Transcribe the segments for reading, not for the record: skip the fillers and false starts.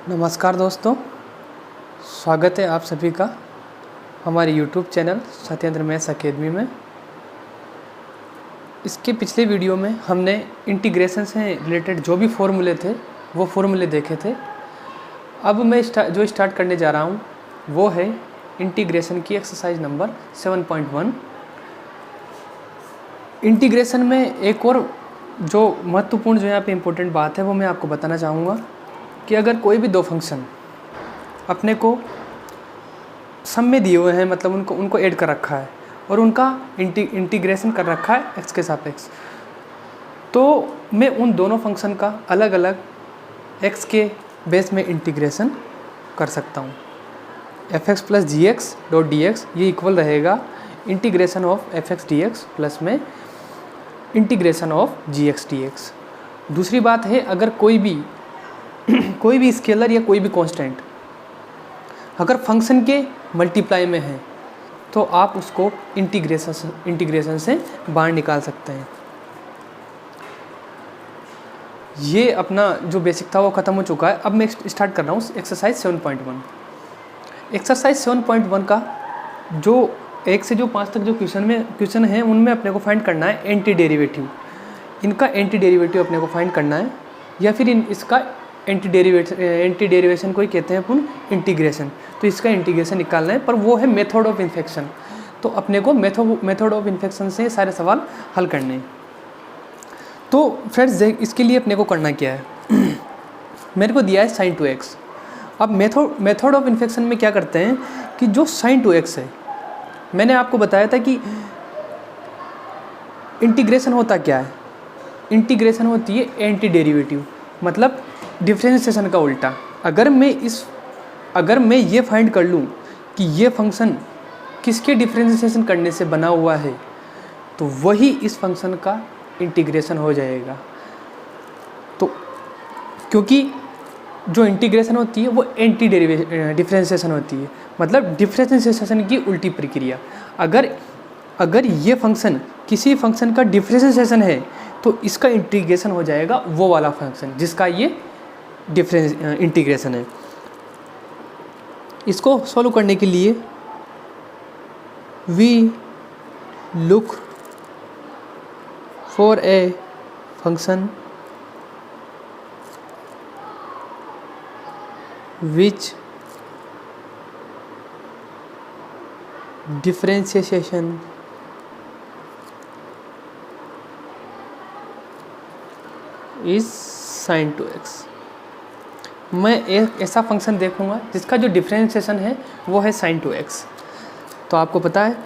नमस्कार दोस्तों, स्वागत है आप सभी का हमारे YouTube channel Satyendra maths academy में। इसके पिछले वीडियो में हमने इंटीग्रेशन से रिलेटेड जो भी फॉर्मूले थे वो फॉर्मूले देखे थे। अब मैं जो स्टार्ट करने जा रहा हूँ वो है इंटीग्रेशन की एक्सरसाइज नंबर 7.1। इंटीग्रेशन में एक और जो महत्वपूर्ण जो यहाँ पे इम्पोर्टेंट बात है वो मैं आपको बताना चाहूँगा कि अगर कोई भी दो फंक्शन अपने को सम में दिए हुए हैं, मतलब उनको ऐड कर रखा है और उनका इंटीग्रेशन कर रखा है x के सापेक्ष, तो मैं उन दोनों फंक्शन का अलग अलग x के बेस में इंटीग्रेशन कर सकता हूँ। fx plus g x dot d x ये इक्वल रहेगा integration of fx dx plus में integration of g x d x. दूसरी बात है, अगर कोई भी स्केलर या कोई भी कांस्टेंट अगर फंक्शन के मल्टीप्लाई में है तो आप उसको इंटीग्रेशन से बाहर निकाल सकते हैं। ये अपना जो बेसिक था वो ख़त्म हो चुका है। अब मैं स्टार्ट कर रहा हूँ एक्सरसाइज 7.1। एक्सरसाइज 7.1 का जो 1 से जो 5 तक जो क्वेश्चन है उनमें अपने को फाइंड करना है एंटी डेरिवेटिव। इनका एंटी डेरिवेटिव अपने को फाइंड करना है, या फिर इसका एंटी डेरिवेशन को ही कहते हैं अपन इंटीग्रेशन। तो इसका इंटीग्रेशन निकालना है, पर वो है मेथड ऑफ इन्फेक्शन। तो अपने को मेथड ऑफ इन्फेक्शन से सारे सवाल हल करने हैं। तो फ्रेंड्स इसके लिए अपने को करना क्या है मेरे को दिया है sin 2x। अब मेथड ऑफ इन्फेक्शन में क्या करते हैं कि जो sin 2x है, मैंने आपको बताया था कि इंटीग्रेशन होता क्या है। इंटीग्रेशन होती है एंटी डेरिवेटिव, मतलब डिफरेंशिएशन का उल्टा। अगर मैं ये फाइंड कर लूँ कि ये फंक्शन किसके डिफरेंशिएशन करने से बना हुआ है, तो वही इस फंक्शन का इंटीग्रेशन हो जाएगा। तो क्योंकि जो इंटीग्रेशन होती है वो एंटी डिफरेंशिएशन होती है, मतलब डिफरेंशिएशन की उल्टी प्रक्रिया। अगर ये फंक्शन किसी फंक्शन का डिफरेंशिएशन है तो इसका इंटीग्रेशन हो जाएगा वो वाला फंक्शन जिसका ये इंटीग्रेशन है। इसको सॉल्व करने के लिए we look for a function which differentiation is sin 2x। मैं एक ऐसा फंक्शन देखूंगा जिसका जो डिफरेंशिएशन है वो है sin 2x। तो आपको पता है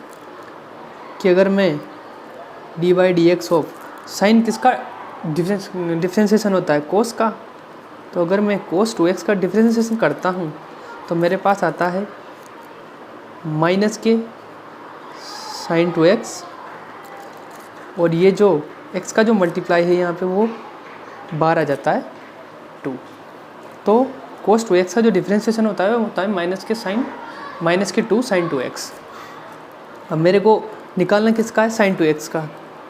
कि अगर मैं D by d x of sine किसका डिफरेंशिएशन होता है, कोस का। तो अगर मैं cos 2x का डिफरेंशिएशन करता हूँ तो मेरे पास आता है माइनस के sin 2x, और ये जो x का जो मल्टीप्लाई है यहाँ पे वो बाहर आ जाता है 2। तो cos 2x का जो डिफरेंशिएशन होता है वो होता है माइनस के 2 sin 2x। अब मेरे को निकालना किसका है, sin 2x का।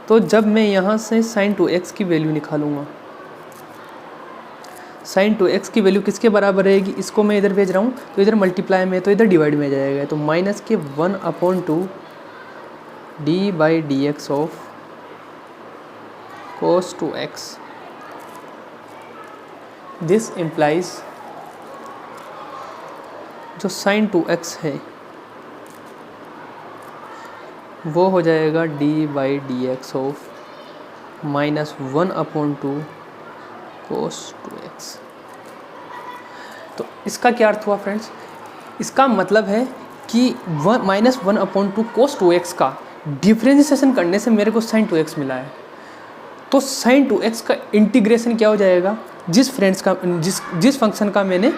तो जब मैं यहाँ से sin 2x की वैल्यू निकालूंगा, sin 2x की वैल्यू किसके बराबर रहेगी, इसको मैं इधर भेज रहा हूँ तो इधर मल्टीप्लाई में तो इधर डिवाइड में जाएगा। तो माइनस के 1/2 D by d x of cos 2x। This implies जो sin 2x है वो हो जाएगा D by d x of -1/2 cos 2x। तो इसका क्या अर्थ हुआ फ्रेंड्स, इसका मतलब है कि -1/2 cos 2x का डिफरेंशिएशन करने से मेरे को sin 2x मिला है। तो sin 2x का इंटीग्रेशन क्या हो जाएगा, जिस फंक्शन का मैंने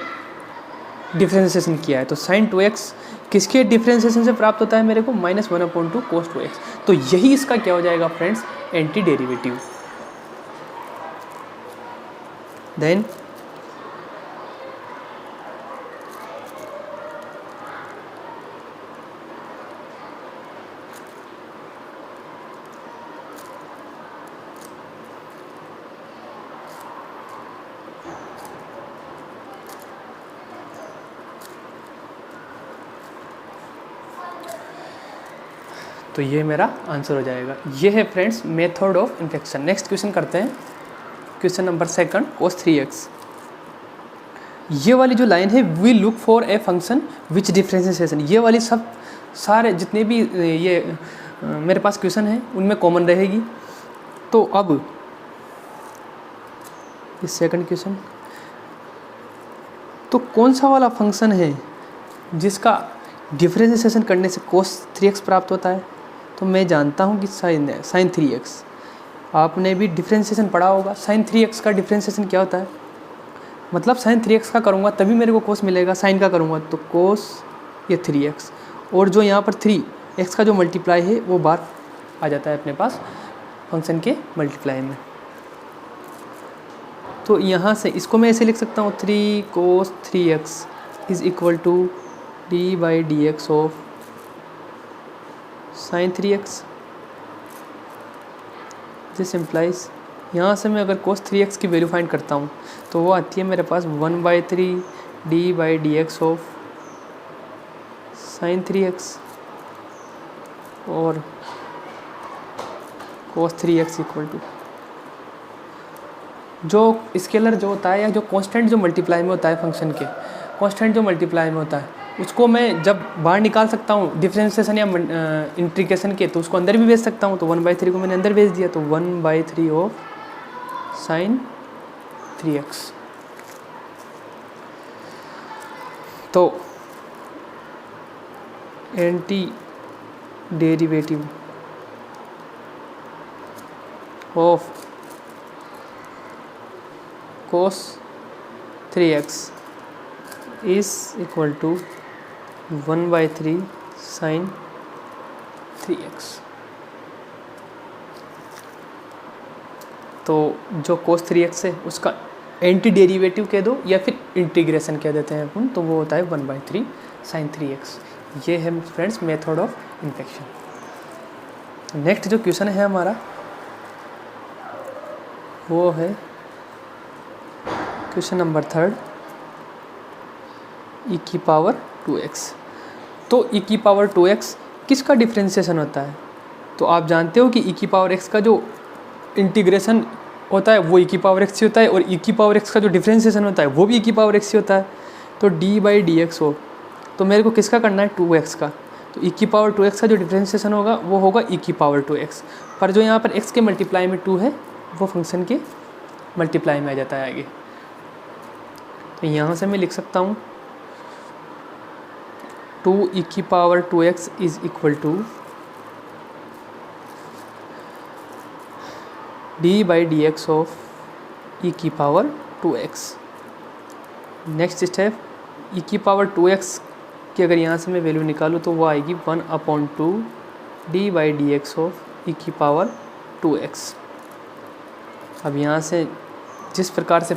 डिफरेंशिएशन किया है। तो sin 2x किसके डिफरेंशिएशन से प्राप्त होता है मेरे को, -1/2 cos 2x। तो यही इसका क्या हो जाएगा फ्रेंड्स, एंटी डेरिवेटिव। देन तो ये मेरा आंसर हो जाएगा। ये है friends method of infection. Next question करते हैं, क्वेश्चन नंबर 2 cos 3x। ये वाली जो लाइन है, we look for a function which differentiation, ये वाली सब सारे जितने भी ये मेरे पास क्वेश्चन है उनमें कॉमन रहेगी। तो अब ये सेकंड क्वेश्चन, तो कौन सा वाला फंक्शन है जिसका डिफ्रेंशिएशन करने से cos 3x प्राप्त होता है? तो मैं जानता हूँ कि sin 3x। आपने भी डिफ्रेंशिएशन पढ़ा होगा। sin 3x का डिफ्रेंशिएशन क्या होता है? मतलब sin 3x का करूँगा तभी मेरे को cos मिलेगा, sin का करूँगा तो cos ये 3x, और जो यहाँ पर 3x का जो मल्टीप्लाई है वो बार आ जाता है अपने पास फंक्शन के मल्टीप्लाई में। तो यहाँ से इसको मैं ऐसे लिख सकता हूँ 3 cos 3x is equal to d/dx of sin 3x। This implies, यहाँ से मैं अगर cos 3x की वैल्यू फाइंड करता हूँ तो वो आती है मेरे पास 1/3 d/dx ऑफ sin 3x, और cos 3x इक्वल टू जो स्केलर जो होता है या जो कांस्टेंट जो मल्टीप्लाई में होता है फंक्शन के, कांस्टेंट जो मल्टीप्लाई में होता है उसको मैं जब बाहर निकाल सकता हूँ डिफरेंशिएशन या इंटीग्रेशन के, तो उसको अंदर भी भेज सकता हूँ। तो 1/3 को मैंने अंदर भेज दिया, तो 1/3 ऑफ sin 3x। तो anti derivative of cos 3x is equal to 1/3 sin 3x। तो जो cos 3x है उसका एंटी डेरिवेटिव कह दो या फिर इंटीग्रेशन कह देते हैं अपन, तो वो होता है 1/3 sin 3x। ये है friends method of infection. Next जो क्वेश्चन है हमारा वो है क्वेश्चन नंबर 3 e⁻²x। तो e⁻²x किसका डिफ्रेंशिएशन होता है? तो आप जानते हो कि e⁻x का जो इंटीग्रेशन होता है वो e⁻x से होता है, और e⁻x का जो डिफ्रेंशिएशन होता है वो भी e⁻x से होता है। तो d/dx हो, तो मेरे को किसका करना है? 2x का। तो e⁻²x का जो डिफ्रेंशिएशन होगा वो होगा e⁻²x, पर जो यहाँ पर x के मल्टीप्लाई में 2 है वो फंक्शन के मल्टीप्लाई में आ जाता है आगे। तो यहाँ से मैं लिख सकता हूँ 2e⁻²x is equal to d/dx of e⁻²x। Next step, e⁻²x की अगर यहाँ से मैं वैल्यू निकालूँ तो वो आएगी 1/2 d/dx ऑफ e⁻²x। अब यहाँ से जिस प्रकार से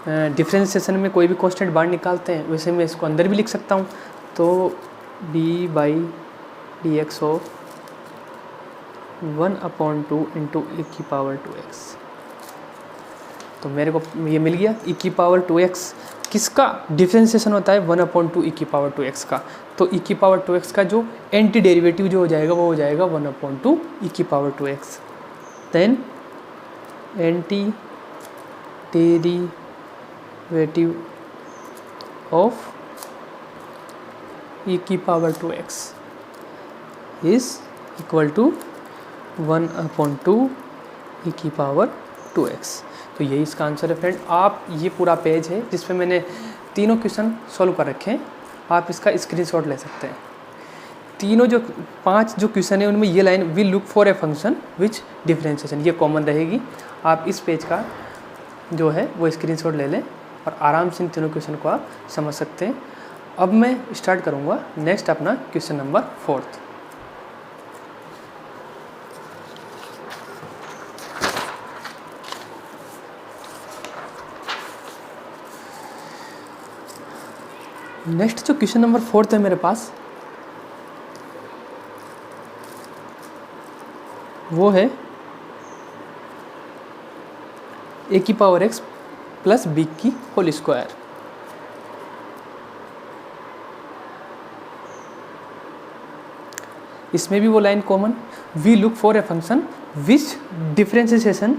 डिफ्रेंशिएशन में कोई भी कांस्टेंट बाहर निकालते हैं वैसे मैं इसको अंदर भी लिख सकता हूँ। तो d/dx ऑफ 1/2 इंटू e⁻²x। तो मेरे को ये मिल गया e⁻²x किसका डिफ्रेंशिएशन होता है? 1/2 e⁻²x का। तो e⁻²x का जो एंटी डेरिवेटिव जो हो जाएगा वो हो जाएगा 1/2 e⁻²x। Then anti derivative of e⁻²x is equal to 1/2 e⁻²x। तो यही इसका आंसर है फ्रेंड। आप ये पूरा पेज है जिस पे मैंने तीनों क्वेश्चन सॉल्व कर रखे हैं, आप इसका स्क्रीनशॉट ले सकते हैं। तीनों जो 5 जो क्वेश्चन है उनमें ये line will look for a function which differentiation ये कॉमन रहेगी। आप इस पेज का जो है वो स्क्रीनशॉट ले लें और आराम से इन तीनों क्वेश्चन को आप समझ सकते हैं। अब मैं स्टार्ट करूँगा नेक्स्ट अपना क्वेश्चन नंबर 4। नेक्स्ट जो क्वेश्चन नंबर 4 है मेरे पास वो है a⁻x प्लस b की होल स्क्वायर। इसमें भी वो line common, we look for a function which differentiation,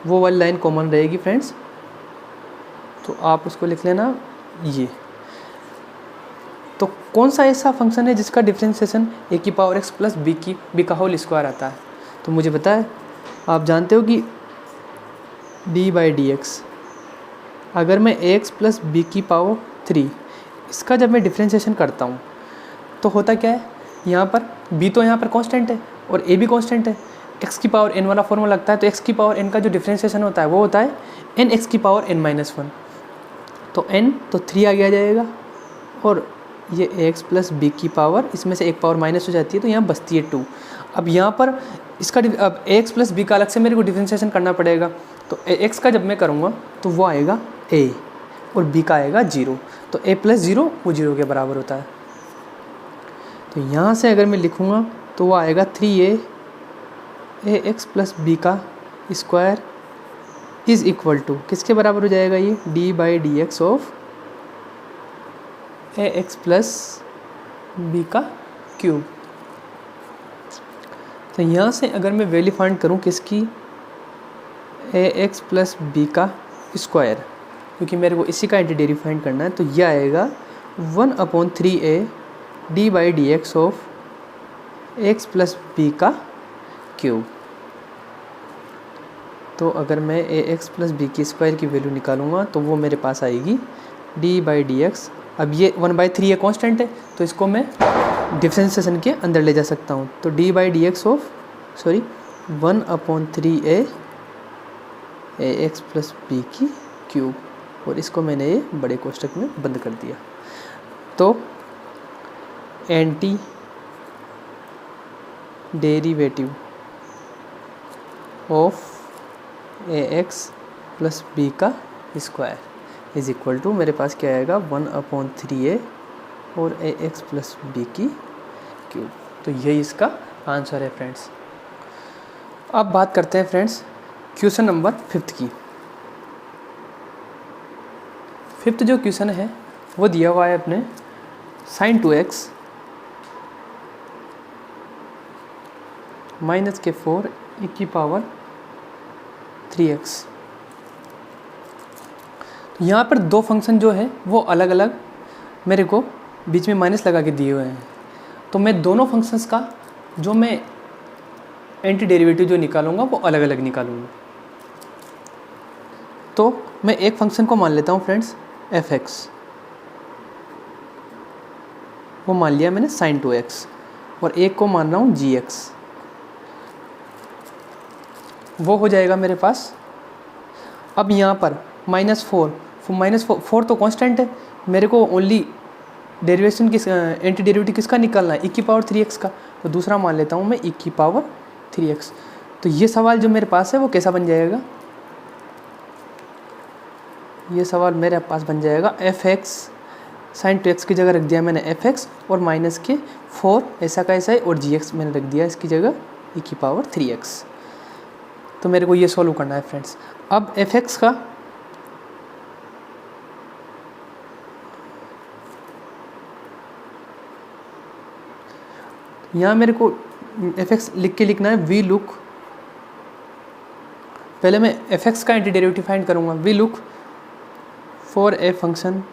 वो वाली लाइन कॉमन रहेगी फ्रेंड्स। तो आप उसको लिख लेना ये। तो कौन सा ऐसा फंक्शन है जिसका डिफ्रेंशिएशन ए की पावर एक्स प्लस बी का होल स्क्वायर आता है? तो मुझे पता है, आप जानते हो कि डी बाई डी एक्स, अगर मैं ए एक्स प्लस बी की पावर 3 इसका जब मैं डिफ्रेंशिएशन करता हूँ तो होता क्या है, यहाँ पर b तो यहाँ पर कांस्टेंट है और a भी कांस्टेंट है, x की पावर n वाला फॉर्मूला लगता है, तो x की पावर n का जो डिफ्रेंशिएशन होता है वो होता है n x की पावर n माइनस 1। तो n तो 3 आगे आ जाएगा और ये ax प्लस बी की पावर, इसमें से एक पावर माइनस हो जाती है तो यहाँ बचती है 2। अब यहाँ पर इसका अब ax प्लस बी का अलग से मेरे को डिफ्रेंशिएशन करना पड़ेगा। तो x का जब मैं करूँगा तो वो आएगा a और b का आएगा 0। तो a प्लस 0 वो 0 के बराबर होता है। तो यहाँ से अगर मैं लिखूँगा तो वो आएगा 3a एक्स प्लस बी का स्क्वायर इज़ इक्वल टू किसके बराबर हो जाएगा, ये d by d x of a x plus b का क्यूब। तो यहाँ से अगर मैं वैल्यू फाइंड करूँ किसकी, ए एक्स प्लस बी का स्क्वायर, क्योंकि मेरे को इसी का इंटीग्रेटिव फाइंड करना है, तो यह आएगा 1/3a d by d x of x plus b का क्यूब। तो अगर मैं ए एक्स प्लस बी की स्क्वायर की वैल्यू निकालूंगा तो वो मेरे पास आएगी डी बाई डी एक्स। अब ये 1/3 ये कांस्टेंट है तो इसको मैं डिफ्रेंशिएशन के अंदर ले जा सकता हूँ। तो d by d x of 1/3a a x plus b की क्यूब, और इसको मैंने ये बड़े कोष्टक में बंद कर दिया। तो anti derivative of a x plus b का स्क्वायर इज इक्वल टू, मेरे पास क्या आएगा 1/3a और ए एक्स प्लस बी की क्यूब। तो यही इसका आंसर है फ्रेंड्स। अब बात करते हैं फ्रेंड्स क्वेश्चन नंबर 5 की। 5 जो क्वेश्चन है वो दिया हुआ है अपने sin 2x माइनस के 4 e की पावर 3x। तो यहाँ पर दो फंक्शन जो है वो अलग अलग मेरे को बीच में माइनस लगा के दिए हुए हैं। तो मैं दोनों फंक्शंस का जो मैं एंटी डेरिवेटिव जो निकालूंगा वो अलग अलग निकालूंगा। तो मैं एक फंक्शन को मान लेता हूँ फ्रेंड्स f(x), वो मान लिया मैंने sin 2x, और एक को मान रहा हूँ gx, वो हो जाएगा मेरे पास। अब यहाँ पर -4 तो कांस्टेंट है, मेरे को ओनली डेरिवेशन किस एंटी डेरिवेटिव किसका निकालना है, e की पावर 3x का। तो दूसरा मान लेता हूँ मैं e की पावर 3x। तो ये सवाल जो मेरे पास है वो कैसा बन जाएगा, ये सवाल मेरे पास बन जाएगा f(x) sin 2x की जगह रख दिया मैंने f(x) और माइनस के 4 ऐसा का ऐसा है, और gx मैंने रख दिया इसकी जगह e की पावर 3x। तो मेरे को ये सॉल्व करना है फ्रेंड्स। अब f(x) का यहाँ मेरे को f(x) लिख के लिखना है वी लुक, पहले मैं f(x) का एंटी डेरिवेटिव फाइंड करूँगा। We look for a function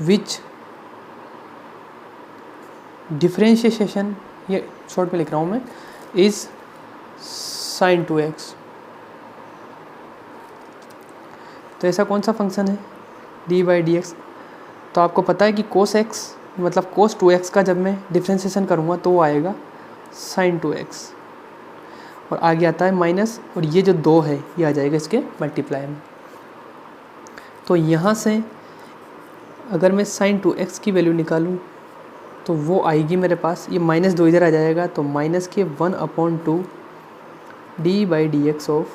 which differentiation, ये शॉर्ट में लिख रहा हूँ मैं, इज sin 2x। तो ऐसा कौन सा फंक्शन है डी बाई डी एक्स। तो आपको पता है कि cos x मतलब cos 2x का जब मैं डिफ्रेंशिएशन करूँगा तो वो आएगा sin 2x, और आगे आता है माइनस, और ये जो 2 है ये आ जाएगा इसके मल्टीप्लाई में। तो यहाँ से अगर मैं sin 2x की वैल्यू निकालूँ तो वो आएगी मेरे पास, ये -2 इधर आ जाएगा, तो माइनस के 1/2 D by d x of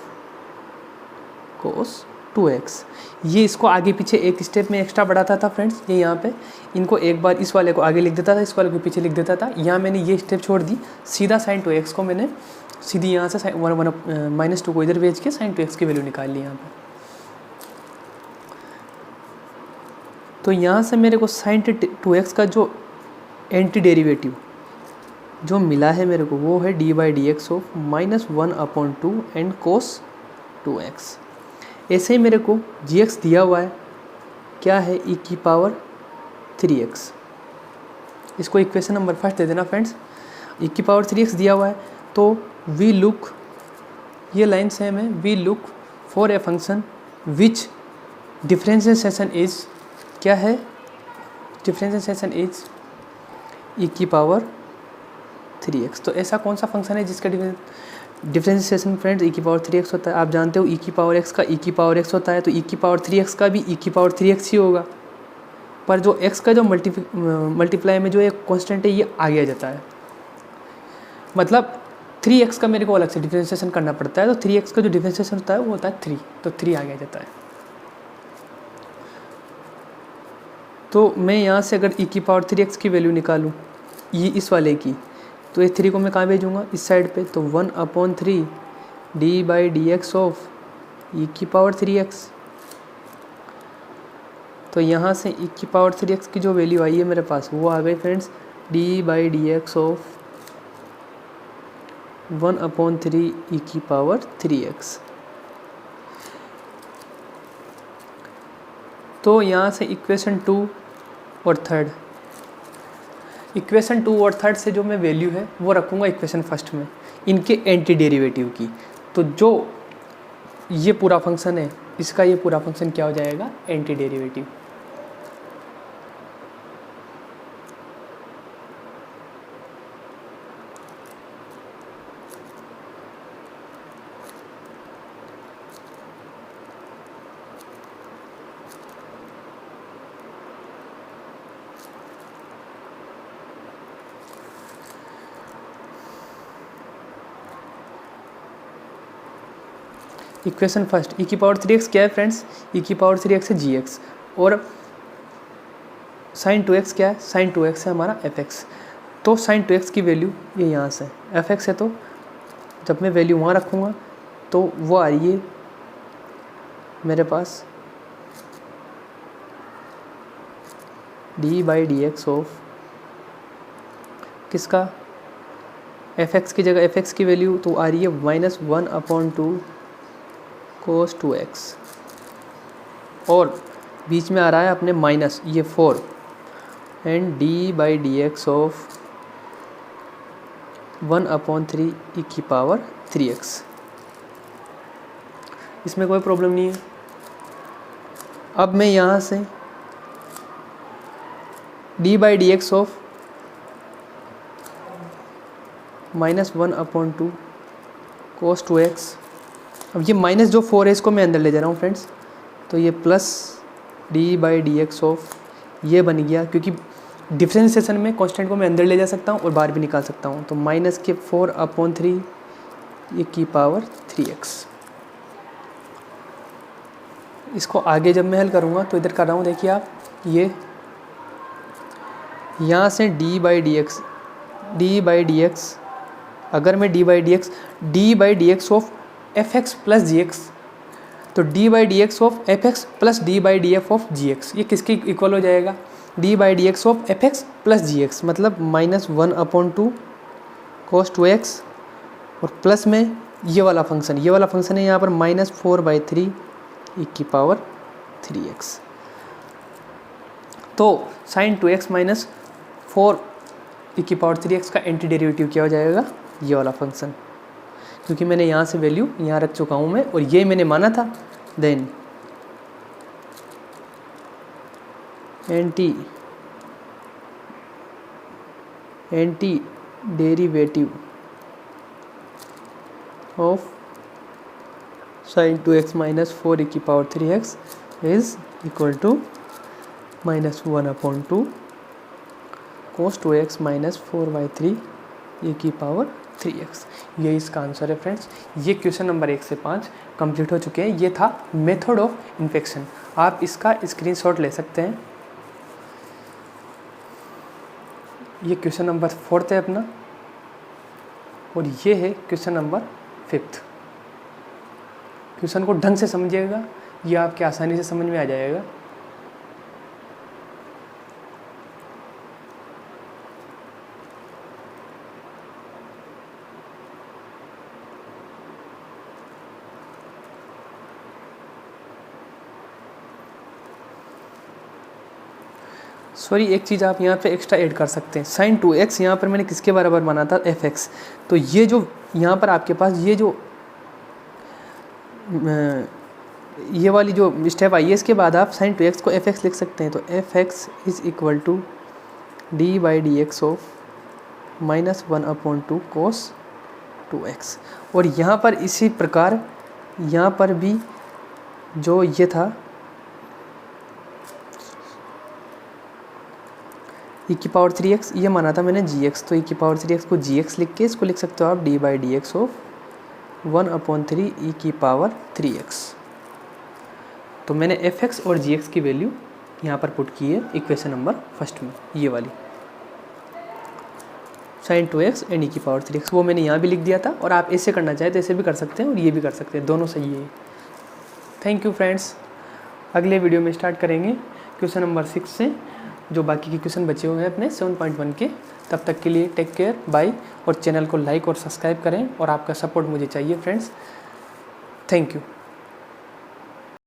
cos 2x। ये इसको आगे पीछे एक स्टेप में एक्स्ट्रा बढ़ाता था फ्रेंड्स। ये यहाँ पे इनको एक बार इस वाले को आगे लिख देता था, इस वाले को पीछे लिख देता था। यहाँ मैंने ये स्टेप छोड़ दी, सीधा sin 2x को मैंने सीधी यहाँ से -2 को इधर भेज के sin 2x की वैल्यू निकाल ली यहाँ पे। तो यहाँ से मेरे को साइन 2x का जो एंटी डेरिवेटिव जो मिला है मेरे को वो है D by d x of -1/2 and cos 2x। ऐसे ही मेरे को gx दिया हुआ है, क्या है, e की पावर 3x। इसको इक्वेशन नंबर फर्स्ट दे देना फ्रेंड्स। e की पावर 3x दिया हुआ है, तो वी लुक, ये लाइन सेम है, we look for a function which differentiation is, क्या है, डिफरेंशिएशन इज e की पावर 3x। तो ऐसा कौन सा फंक्शन है जिसका डिफरेंशिएशन फ्रेंड्स e की पावर 3x होता है। आप जानते हो e की पावर x का e की पावर x होता है, तो e की पावर 3x का भी e की पावर 3x ही होगा, पर जो x का जो मल्टीप्लाई में जो एक कांस्टेंट है ये आगे आ जाता है, मतलब 3x का मेरे को अलग से डिफरेंशिएशन करना पड़ता है, तो 3x का जो डिफरेंशिएशन होता है वो होता है 3, तो 3 आगे आ जाता है। तो मैं यहाँ से अगर e की पावर 3x की वैल्यू निकालूँ ये इस वाले की, तो ये 3 को मैं कहाँ भेजूँगा, इस साइड पे, तो 1/3 D by d x of e की पावर 3x। तो यहाँ से e की पावर 3x की जो वैल्यू आई है मेरे पास वो आ गई friends D by d x of 1/3 e की पावर 3x। तो यहाँ से इक्वेशन 2 और थर्ड, इक्वेशन 2 और थर्ड से जो मैं वैल्यू है वो रखूँगा इक्वेशन फर्स्ट में, इनके एंटी डेरिवेटिव की। तो जो ये पूरा फंक्शन है इसका ये पूरा फंक्शन क्या हो जाएगा, anti derivative. Equation first e की पावर 3x क्या है फ्रेंड्स, e की पावर 3x है gx, और साइन 2x क्या है, साइन 2x है हमारा fx। तो साइन 2x की वैल्यू ये यहाँ से fx है, तो जब मैं वैल्यू वहाँ रखूँगा तो वो आ रही है मेरे पास d by d x of किसका, fx की जगह fx की वैल्यू तो आ रही है -1/2 cos 2x, और बीच में आ रहा है अपने माइनस ये 4 and D by d x of 1/3 e की पावर 3x। इसमें कोई प्रॉब्लम नहीं है। अब मैं यहाँ से D by d x of -1/2 cos 2x, अब ये माइनस जो 4 है इसको मैं अंदर ले जा रहा हूँ फ्रेंड्स, तो ये plus D by d x of ये बन गया, क्योंकि डिफरेंशिएशन में कांस्टेंट को मैं अंदर ले जा सकता हूँ और बाहर भी निकाल सकता हूँ, तो माइनस के 4/3 e की पावर 3x। इसको आगे जब मैं हल करूँगा तो इधर कर रहा हूँ, देखिए आप, ये यहाँ से डी बाई डी एक्स, अगर मैं D by d x of fx plus gx, तो d by d x of fx plus D by D F of gx, ये किसके इक्वल हो जाएगा, D by d x of fx plus gx, मतलब -1/2 cos 2x, और plus में ये वाला फंक्शन है यहाँ पर -4/3 e की पावर 3x। तो साइन 2x -4 e की पावर 3x का एंटी डेरिवेटिव क्या हो जाएगा, ये वाला फंक्शन, क्योंकि मैंने यहाँ से वैल्यू यहाँ रख चुका हूँ मैं, और ये मैंने माना था। Then anti derivative of sine 2x -4 e की power 3x is equal to -1/2 cos 2x -4/3 e की पावर 3x। ये इसका आंसर है फ्रेंड्स। ये क्वेश्चन नंबर 1 से 5 कंप्लीट हो चुके हैं। ये था मेथड ऑफ इन्फेक्शन। आप इसका स्क्रीनशॉट ले सकते हैं। ये क्वेश्चन नंबर 4 है अपना, और ये है क्वेश्चन नंबर 5। क्वेश्चन को ढंग से समझिएगा, ये आपके आसानी से समझ में आ जाएगा। सॉरी, एक चीज़ आप यहाँ पे एक्स्ट्रा ऐड कर सकते हैं। साइन 2x यहाँ पर मैंने किसके बराबर माना था, fx। तो ये जो यहाँ पर आपके पास ये वाली जो स्टेप आई है, इसके बाद आप साइन 2x को fx लिख सकते हैं। तो fx is equal to d/dx of -1/2 cos 2x। और यहाँ पर इसी प्रकार यहाँ पर भी जो ये था e⁻3x, ये माना था मैंने gx, तो e⁻3x को gx लिख के इसको लिख सकते हो आप d/dx ऑफ 1/3 e⁻3x। तो मैंने fx और gx की वैल्यू यहाँ पर पुट की है इक्वेशन नंबर फर्स्ट में, ये वाली साइन 2x एंड e⁻3x, वो मैंने यहाँ भी लिख दिया था। और आप ऐसे करना चाहें तो ऐसे भी कर सकते हैं और ये भी कर सकते हैं, दोनों सही है। Thank you friends. अगले वीडियो में स्टार्ट करेंगे क्वेश्चन नंबर 6 से, जो बाकी के क्वेश्चन बचे हुए हैं अपने 7.1 के। तब तक के लिए टेक केयर, बाय। और चैनल को लाइक और सब्सक्राइब करें और आपका सपोर्ट मुझे चाहिए फ्रेंड्स। Thank you.